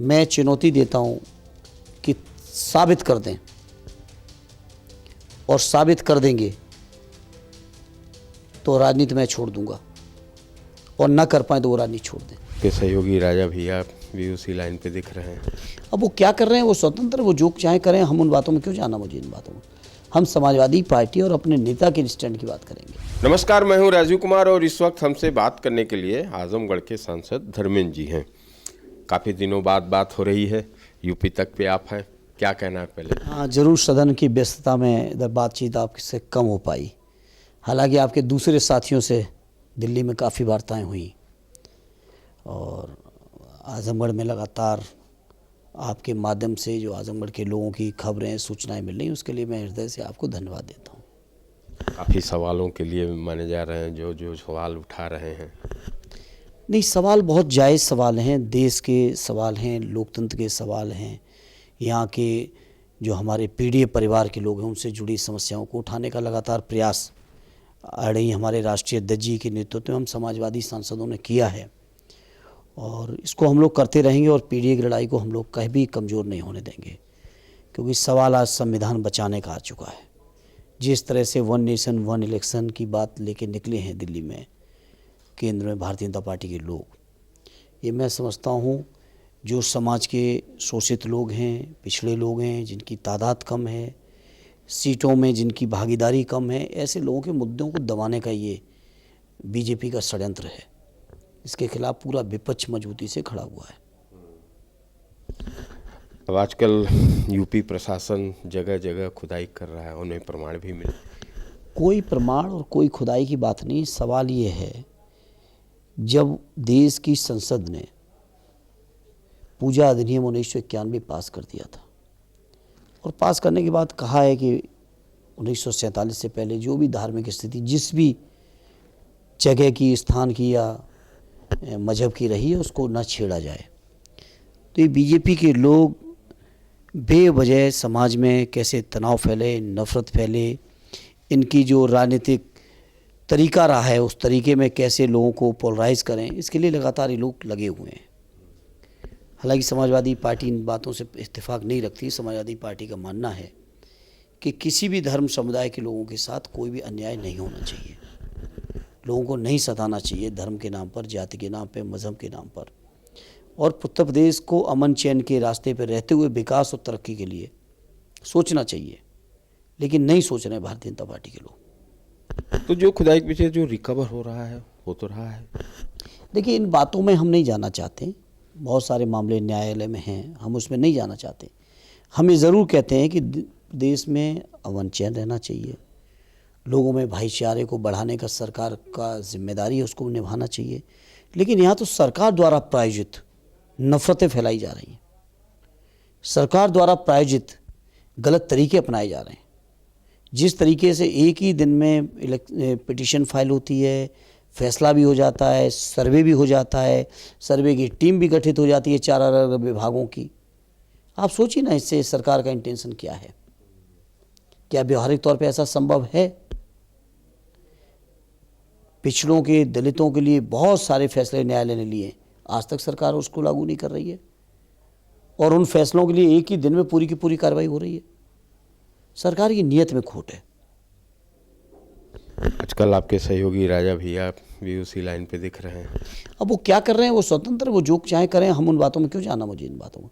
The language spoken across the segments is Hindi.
मैं चुनौती देता हूं कि साबित कर दें, और साबित कर देंगे तो राजनीति मैं छोड़ दूंगा, और ना कर पाए तो वो राजनीति छोड़ दें। के सहयोगी राजा भैया भी उसी लाइन पे दिख रहे हैं। अब वो क्या कर रहे हैं वो स्वतंत्र, वो जो चाहे करें, हम उन बातों में क्यों जाना, मुझे इन बातों में। हम समाजवादी पार्टी और अपने नेता के स्टैंड की बात करेंगे। नमस्कार, मैं हूं राजीव कुमार और इस वक्त हमसे बात करने के लिए आजमगढ़ के सांसद धर्मेंद्र जी हैं। काफ़ी दिनों बाद बात हो रही है, यूपी तक पे आप हैं, क्या कहना है पहले? हाँ, जरूर सदन की व्यस्तता में इधर बातचीत आपसे कम हो पाई। हालांकि आपके दूसरे साथियों से दिल्ली में काफ़ी वार्ताएं हुई और आजमगढ़ में लगातार आपके माध्यम से जो आजमगढ़ के लोगों की खबरें सूचनाएं मिल रही, उसके लिए मैं हृदय से आपको धन्यवाद देता हूँ। काफ़ी सवालों के लिए माने जा रहे हैं, जो सवाल उठा रहे हैं। नहीं, सवाल बहुत जायज़ सवाल हैं, देश के सवाल हैं, लोकतंत्र के सवाल हैं, यहाँ के जो हमारे पीढ़ी परिवार के लोग हैं उनसे जुड़ी समस्याओं को उठाने का लगातार प्रयास आड़े हमारे राष्ट्रीय अध्यक्ष जी के नेतृत्व में हम समाजवादी सांसदों ने किया है, और इसको हम लोग करते रहेंगे और पीढ़ी की लड़ाई को हम लोग कहीं भी कमज़ोर नहीं होने देंगे, क्योंकि सवाल आज संविधान बचाने का आ चुका है। जिस तरह से वन नेशन वन इलेक्शन की बात लेके निकले हैं दिल्ली में केंद्र में भारतीय जनता पार्टी के लोग, ये मैं समझता हूँ जो समाज के शोषित लोग हैं, पिछड़े लोग हैं, जिनकी तादाद कम है, सीटों में जिनकी भागीदारी कम है, ऐसे लोगों के मुद्दों को दबाने का ये बीजेपी का षड्यंत्र है। इसके खिलाफ पूरा विपक्ष मजबूती से खड़ा हुआ है। अब आजकल यूपी प्रशासन जगह जगह खुदाई कर रहा है, उन्हें प्रमाण भी मिले। कोई प्रमाण और कोई खुदाई की बात नहीं। सवाल ये है, जब देश की संसद ने पूजा अधिनियम 1991 पास कर दिया था, और पास करने के बाद कहा है कि 1947 से पहले जो भी धार्मिक स्थिति जिस भी जगह की, स्थान की या मजहब की रही है उसको न छेड़ा जाए। तो ये बीजेपी के लोग बेवजह समाज में कैसे तनाव फैले, नफरत फैले, इनकी जो राजनीतिक तरीका रहा है उस तरीके में कैसे लोगों को पोलराइज करें, इसके लिए लगातार ये लोग लगे हुए हैं। हालांकि समाजवादी पार्टी इन बातों से इत्तेफाक नहीं रखती। समाजवादी पार्टी का मानना है कि किसी भी धर्म समुदाय के लोगों के साथ कोई भी अन्याय नहीं होना चाहिए, लोगों को नहीं सताना चाहिए धर्म के नाम पर, जाति के नाम पर, मज़हब के नाम पर, और उत्तर प्रदेश को अमन चैन के रास्ते पर रहते हुए विकास और तरक्की के लिए सोचना चाहिए, लेकिन नहीं सोच रहे भारतीय जनता पार्टी के लोग। तो जो खुदाई के पीछे जो रिकवर हो रहा है वो तो रहा है। देखिए, इन बातों में हम नहीं जाना चाहते, बहुत सारे मामले न्यायालय में हैं, हम उसमें नहीं जाना चाहते। हम ये ज़रूर कहते हैं कि देश में अमन चैन रहना चाहिए, लोगों में भाईचारे को बढ़ाने का सरकार का जिम्मेदारी है, उसको निभाना चाहिए। लेकिन यहाँ तो सरकार द्वारा प्रायोजित नफरतें फैलाई जा रही हैं, सरकार द्वारा प्रायोजित गलत तरीके अपनाए जा रहे हैं। जिस तरीके से एक ही दिन में पिटीशन फाइल होती है, फैसला भी हो जाता है, सर्वे भी हो जाता है, सर्वे की टीम भी गठित हो जाती है 4 अलग विभागों की। आप सोचिए ना, इससे सरकार का इंटेंशन क्या है? क्या व्यवहारिक तौर पे ऐसा संभव है? पिछड़ों के, दलितों के लिए बहुत सारे फैसले न्यायालय ने लिए, आज तक सरकार उसको लागू नहीं कर रही है, और उन फैसलों के लिए एक ही दिन में पूरी की पूरी कार्रवाई हो रही है। सरकार की नीयत में खोट है। आजकल आपके सहयोगी राजा भैया भी उसी लाइन पे दिख रहे हैं। अब वो क्या कर रहे हैं वो स्वतंत्र, वो जो चाहे करें, हम उन बातों में क्यों जाना, मुझे इन बातों में।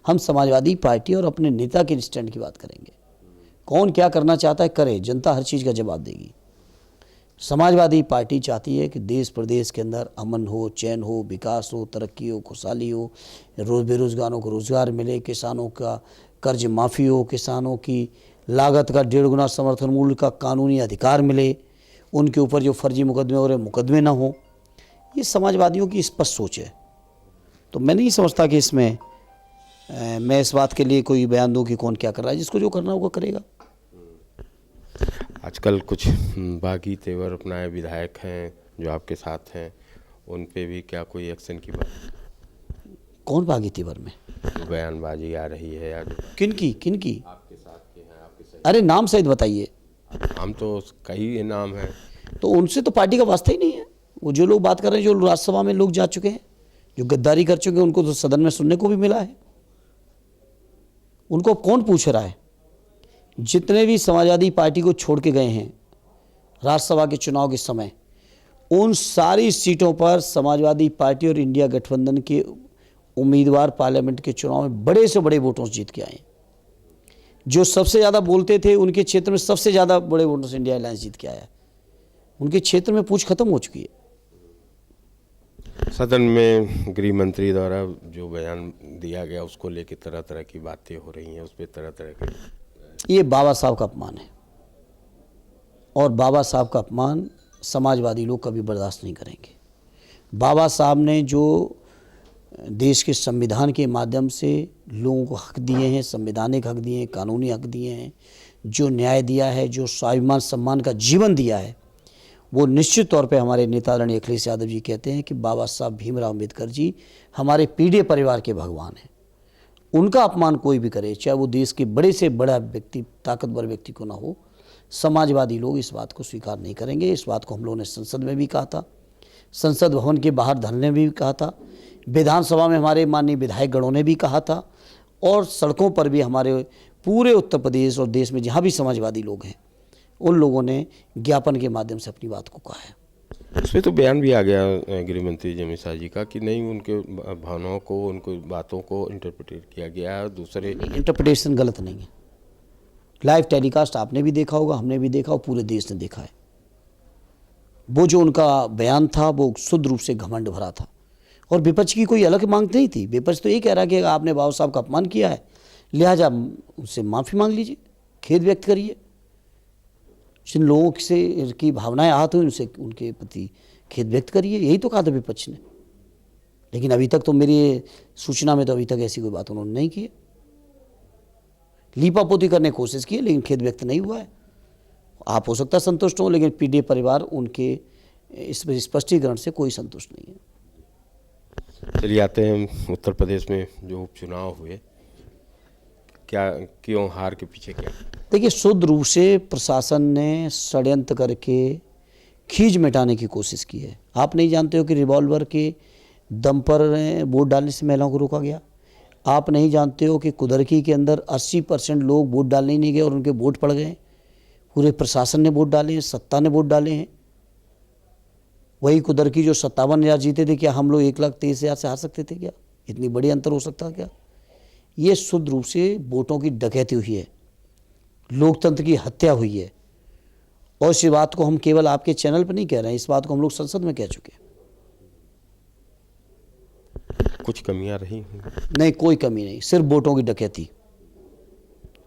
हम समाजवादी पार्टी और अपने नेता के स्टैंड की बात करेंगे। कौन क्या करना चाहता है करे, जनता हर चीज़ का जवाब देगी। समाजवादी पार्टी चाहती है कि देश प्रदेश के अंदर अमन हो, चैन हो, विकास हो, तरक्की हो, खुशहाली हो, बेरोजगारों को रोजगार मिले, किसानों का कर्ज माफ़ी हो, किसानों की लागत का 1.5 गुना समर्थन मूल्य का कानूनी अधिकार मिले, उनके ऊपर जो फर्जी मुकदमे हो रहे मुकदमे ना हो। ये समाजवादियों की स्पष्ट सोच है। तो मैं नहीं समझता कि इसमें मैं इस बात के लिए कोई बयान दूं कि कौन क्या कर रहा है। जिसको जो करना होगा करेगा। आजकल कुछ बागी तेवर अपनाए विधायक हैं जो आपके साथ हैं, उन पे भी क्या कोई एक्शन की बात? कौन बागी तेवर में? बयानबाजी आ रही है या किनकी आपके साथ के हैं, आपके सही? अरे नाम सहित बताइए। नाम तो कई नाम है। तो उनसे तो पार्टी का वास्ता ही नहीं है। वो जो लोग बात कर रहे हैं, जो राज्यसभा में लोग जा चुके हैं, जो गद्दारी कर चुके हैं उनको तो सदन में सुनने को भी मिला है। उनको अब कौन पूछ रहा है? जितने भी समाजवादी पार्टी को छोड़ के गए हैं राज्यसभा के चुनाव के समय, उन सारी सीटों पर समाजवादी पार्टी और इंडिया गठबंधन के उम्मीदवार पार्लियामेंट के चुनाव में बड़े से बड़े वोटों से जीत के आए। जो सबसे ज़्यादा बोलते थे उनके क्षेत्र में सबसे ज़्यादा बड़े वोटों से इंडिया अलायंस जीत के आया। उनके क्षेत्र में पूछ खत्म हो चुकी है। सदन में गृह मंत्री द्वारा जो बयान दिया गया उसको लेकर तरह तरह की बातें हो रही हैं, उस पर तरह तरह के, ये बाबा साहब का अपमान है और बाबा साहब का अपमान समाजवादी लोग कभी बर्दाश्त नहीं करेंगे। बाबा साहब ने जो देश के संविधान के माध्यम से लोगों को हक दिए हैं, संवैधानिक हक दिए हैं, कानूनी हक दिए हैं, जो न्याय दिया है, जो स्वाभिमान सम्मान का जीवन दिया है, वो निश्चित तौर पे हमारे नेता आदरणीय अखिलेश यादव जी कहते हैं कि बाबा साहब भीमराव अम्बेडकर जी हमारे पीढ़ी परिवार के भगवान हैं। उनका अपमान कोई भी करे, चाहे वो देश के बड़े से बड़ा व्यक्ति, ताकतवर व्यक्ति को ना हो, समाजवादी लोग इस बात को स्वीकार नहीं करेंगे। इस बात को हम लोगों ने संसद में भी कहा था, संसद भवन के बाहर धरने में भी कहा था, विधानसभा में हमारे माननीय विधायक गणों ने भी कहा था, और सड़कों पर भी हमारे पूरे उत्तर प्रदेश और देश में जहाँ भी समाजवादी लोग हैं उन लोगों ने ज्ञापन के माध्यम से अपनी बात को कहा है। इसमें तो बयान भी आ गया गृह मंत्री जी अमित शाह जी का कि नहीं, उनके भावनाओं को, उनको बातों को इंटरप्रेट किया गया। दूसरे इंटरप्रिटेशन गलत नहीं है। लाइव टेलीकास्ट आपने भी देखा होगा, हमने भी देखा और पूरे देश ने देखा है। वो जो उनका बयान था वो शुद्ध रूप से घमंड भरा था और विपक्ष की कोई अलग मांग नहीं थी। विपक्ष तो ये कह रहा कि आपने बाबा साहब का अपमान किया है, लिहाजा उनसे माफ़ी मांग लीजिए, खेद व्यक्त करिए। जिन लोगों से की भावनाएं आहत हुई उनसे, उनके प्रति खेद व्यक्त करिए, यही तो कहा था विपक्ष ने। लेकिन अभी तक तो मेरी सूचना में तो अभी तक ऐसी कोई बात उन्होंने नहीं की है। लीपापोती करने की कोशिश की है लेकिन खेद व्यक्त नहीं हुआ है। आप हो सकता है संतुष्ट हो, लेकिन पीडीए परिवार उनके इस स्पष्टीकरण से कोई संतुष्ट नहीं है। चलिए आते हैं उत्तर प्रदेश में जो उपचुनाव हुए, क्या, क्यों, हार के पीछे क्या? देखिए, शुद्ध रूप से प्रशासन ने षड्यंत्र करके खींच मिटाने की कोशिश की है। आप नहीं जानते हो कि रिवॉल्वर के दम पर वोट डालने से महिलाओं को रोका गया। आप नहीं जानते हो कि कुदरकी के अंदर 80% लोग वोट डालने ही नहीं गए और उनके वोट पड़ गए। पूरे प्रशासन ने वोट डाले हैं, सत्ता ने वोट डाले हैं। वही कुदरकी जो 57,000 जीते थे, क्या हम लोग 1,23,000 से हार सकते थे? क्या इतनी बड़ी अंतर हो सकता क्या? ये शुद्ध रूप से वोटों की डकैती हुई है, लोकतंत्र की हत्या हुई है। और इस बात को हम केवल आपके चैनल पर नहीं कह रहे हैं, इस बात को हम लोग संसद में कह चुके हैं। कुछ कमियां रही हैं? नहीं, कोई कमी नहीं, सिर्फ वोटों की डकैती,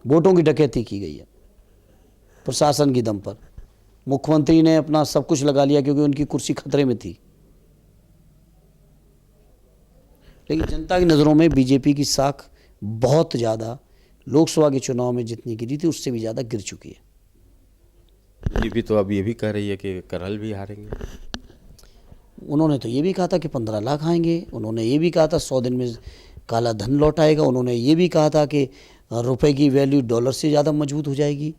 वोटों की डकैती की गई है प्रशासन की दम पर। मुख्यमंत्री ने अपना सब कुछ लगा लिया क्योंकि उनकी कुर्सी खतरे में थी। लेकिन जनता की नज़रों में बीजेपी की साख बहुत ज़्यादा लोकसभा के चुनाव में जितनी गिरी थी उससे भी ज़्यादा गिर चुकी है। बीजेपी तो अब ये भी कह रही है कि करहल भी हारेंगे। उन्होंने तो ये भी कहा था कि 15 लाख आएंगे। उन्होंने ये भी कहा था 100 दिन में काला धन लौट आएगा। उन्होंने ये भी कहा था कि रुपए की वैल्यू डॉलर से ज़्यादा मजबूत हो जाएगी।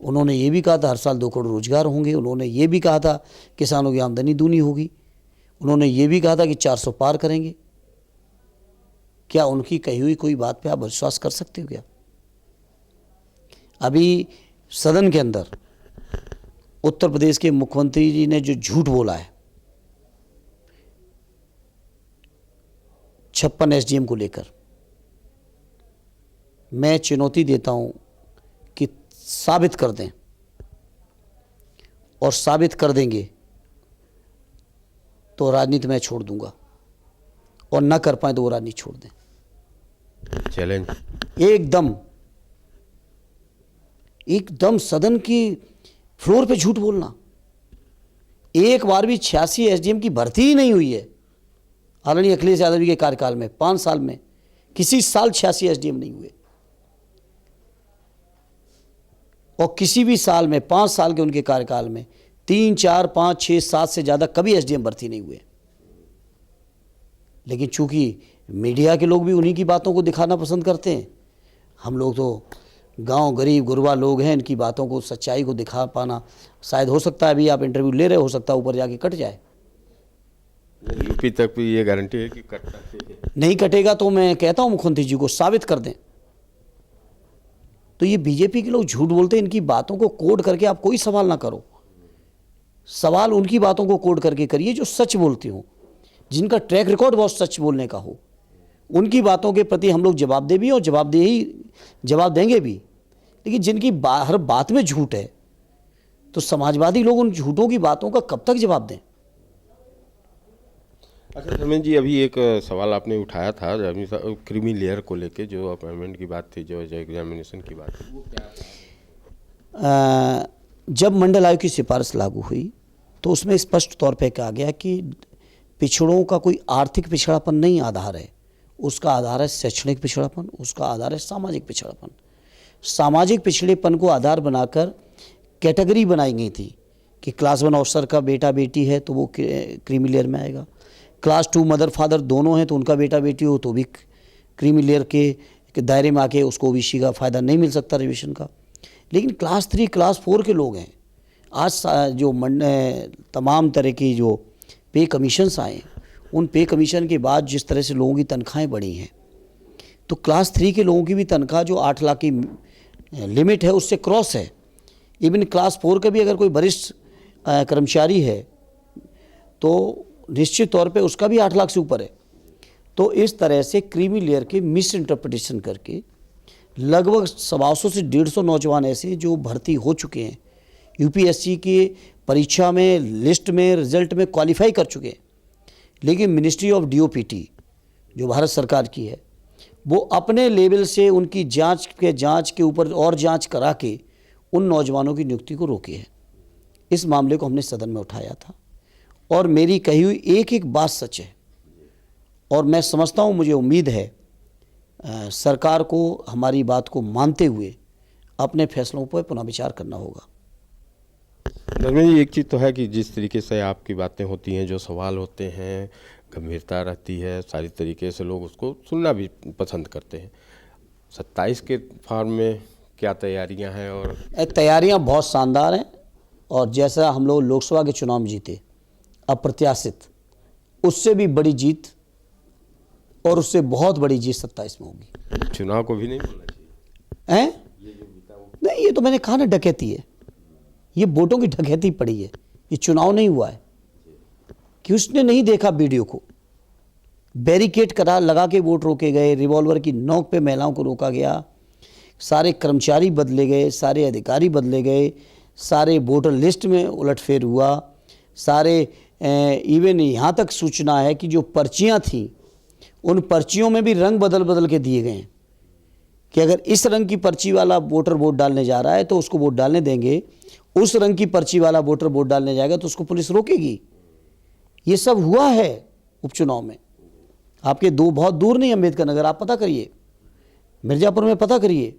उन्होंने ये भी कहा था हर साल 2 करोड़ रोजगार होंगे। उन्होंने ये भी कहा था किसानों की आमदनी दूनी होगी। उन्होंने ये भी कहा था कि 400 पार करेंगे। क्या उनकी कही हुई कोई बात पे आप विश्वास कर सकते हो क्या? अभी सदन के अंदर उत्तर प्रदेश के मुख्यमंत्री जी ने जो झूठ बोला है 56 एसडीएम को लेकर, मैं चुनौती देता हूं कि साबित कर दें, और साबित कर देंगे तो राजनीति मैं छोड़ दूंगा, और ना कर पाए तो वो राजनीति छोड़ दें। चैलेंज एकदम सदन की फ्लोर पे झूठ बोलना। एक बार भी 86 एसडीएम की भर्ती ही नहीं हुई है आदरणीय अखिलेश यादव जी के कार्यकाल में। 5 साल में किसी साल 86 एसडीएम नहीं हुए, और किसी भी साल में 5 साल के उनके कार्यकाल में 3, 4, 5, 6, 7 से ज़्यादा कभी एसडीएम भर्ती नहीं हुए। लेकिन चूंकि मीडिया के लोग भी उन्हीं की बातों को दिखाना पसंद करते हैं, हम लोग तो गांव गरीब गुरबा लोग हैं, इनकी बातों को, सच्चाई को दिखा पाना शायद हो सकता है, अभी आप इंटरव्यू ले रहे हो सकता है ऊपर जाके कट जाए। यूपी तक भी ये गारंटी है कि कटता है? नहीं कटेगा तो मैं कहता हूं मुख्यमंत्री जी को साबित कर दें। तो ये बीजेपी के लोग झूठ बोलते हैं, इनकी बातों को कोड करके आप कोई सवाल ना करो। सवाल उनकी बातों को कोड करके करिए जो सच बोलती हो, जिनका ट्रैक रिकॉर्ड बहुत सच बोलने का हो। उनकी बातों के प्रति हम लोग जवाबदेह भी और जवाब देंगे भी। लेकिन जिनकी हर बात में झूठ है, तो समाजवादी लोग उन झूठों की बातों का कब तक जवाब दें? अच्छा धर्मेंद्र जी, अभी एक सवाल आपने उठाया था क्रीमी लेयर को लेके, जो अपॉइंटमेंट की बात थी, जो एग्जामिनेशन की बात थी, वो क्या था? जब मंडल आयोग की सिफारिश लागू हुई तो उसमें स्पष्ट तौर पे कहा गया कि पिछड़ों का कोई आर्थिक पिछड़ापन नहीं आधार है, उसका आधार है शैक्षणिक पिछड़ापन, उसका आधार है सामाजिक पिछड़ापन। सामाजिक पिछड़ेपन को आधार बनाकर कैटेगरी बनाई गई थी कि क्लास 1 ऑफिसर का बेटा बेटी है तो वो क्रीमी लेयर में आएगा, क्लास 2 मदर फादर दोनों हैं तो उनका बेटा बेटी हो तो भी क्रीमी लेयर के दायरे में आके उसको ओबीसी का फ़ायदा नहीं मिल सकता रिजर्वेशन का। लेकिन क्लास 3 क्लास 4 के लोग हैं, आज जो तमाम तरह की जो पे कमीशंस आए, उन पे कमीशन के बाद जिस तरह से लोगों की तनख्वाहें बढ़ी हैं, तो क्लास 3 के लोगों की भी तनख्वाह जो 8 लाख की लिमिट है उससे क्रॉस है। इवन क्लास 4 का भी अगर कोई वरिष्ठ कर्मचारी है तो निश्चित तौर पे उसका भी 8 लाख से ऊपर है। तो इस तरह से क्रीमी लेयर के मिस इंटरप्रिटेशन करके लगभग 125 से 150 नौजवान ऐसे जो भर्ती हो चुके हैं, यूपीएससी की परीक्षा में लिस्ट में रिजल्ट में क्वालिफाई कर चुके हैं, लेकिन मिनिस्ट्री ऑफ डीओपीटी जो भारत सरकार की है वो अपने लेवल से उनकी जांच के ऊपर और जांच करा के उन नौजवानों की नियुक्ति को रोकी है। इस मामले को हमने सदन में उठाया था और मेरी कही हुई एक एक बात सच है और मैं समझता हूँ, मुझे उम्मीद है सरकार को हमारी बात को मानते हुए अपने फैसलों पर पुनः विचार करना होगा। धर्मेंद्र जी, एक चीज़ तो है कि जिस तरीके से आपकी बातें होती हैं, जो सवाल होते हैं, गंभीरता रहती है, सारी तरीके से लोग उसको सुनना भी पसंद करते हैं। 27 के फॉर्म में क्या तैयारियां हैं? और तैयारियां बहुत शानदार हैं और जैसा हम लोग लोकसभा के चुनाव में जीते अप्रत्याशित, उससे भी बड़ी जीत और उससे बहुत बड़ी जीत 27 में होगी। चुनाव को भी नहीं बोलना चाहिए हैं? नहीं, ये तो मैंने कहा ना, डकैती है, ये वोटों की डकैती पड़ी है, ये चुनाव नहीं हुआ है। कि उसने नहीं देखा वीडियो को, बैरिकेड करा लगा के वोट रोके गए, रिवॉल्वर की नोक पे महिलाओं को रोका गया, सारे कर्मचारी बदले गए, सारे अधिकारी बदले गए, सारे वोटर लिस्ट में उलटफेर हुआ, सारे इवन यहाँ तक सूचना है कि जो पर्चियाँ थीं उन पर्चियों में भी रंग बदल बदल के दिए गए हैं कि अगर इस रंग की पर्ची वाला वोटर वोट डालने जा रहा है तो उसको वोट डालने देंगे, उस रंग की पर्ची वाला वोटर वोट डालने जाएगा तो उसको पुलिस रोकेगी। ये सब हुआ है उपचुनाव में। आपके बहुत दूर नहीं, अम्बेडकर नगर, आप पता करिए, मिर्जापुर में पता करिए।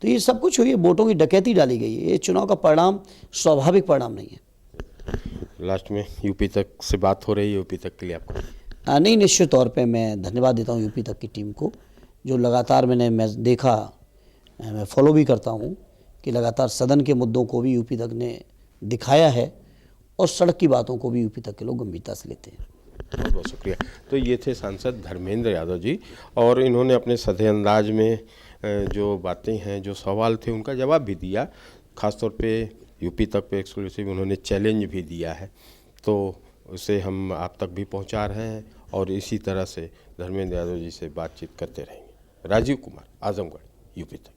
तो ये सब कुछ हुई है, वोटों की डकैती डाली गई है। ये चुनाव का परिणाम स्वाभाविक परिणाम नहीं है। लास्ट में यूपी तक से बात हो रही है, यूपी तक के लिए आपको नहीं, निश्चित तौर पे मैं धन्यवाद देता हूँ यूपी तक की टीम को, जो लगातार मैं देखा, मैं फॉलो भी करता हूँ कि लगातार सदन के मुद्दों को भी यूपी तक ने दिखाया है और सड़क की बातों को भी यूपी तक के लोग गंभीरता से लेते हैं। बहुत बहुत शुक्रिया। तो ये थे सांसद धर्मेंद्र यादव जी, और इन्होंने अपने सधे अंदाज में जो बातें हैं, जो सवाल थे, उनका जवाब भी दिया। ख़ासतौर पे यूपी तक पे एक्सक्लूसिव उन्होंने चैलेंज भी दिया है, तो उसे हम आप तक भी पहुंचा रहे हैं और इसी तरह से धर्मेंद्र यादव जी से बातचीत करते रहेंगे। राजीव कुमार, आजमगढ़, यूपी तक।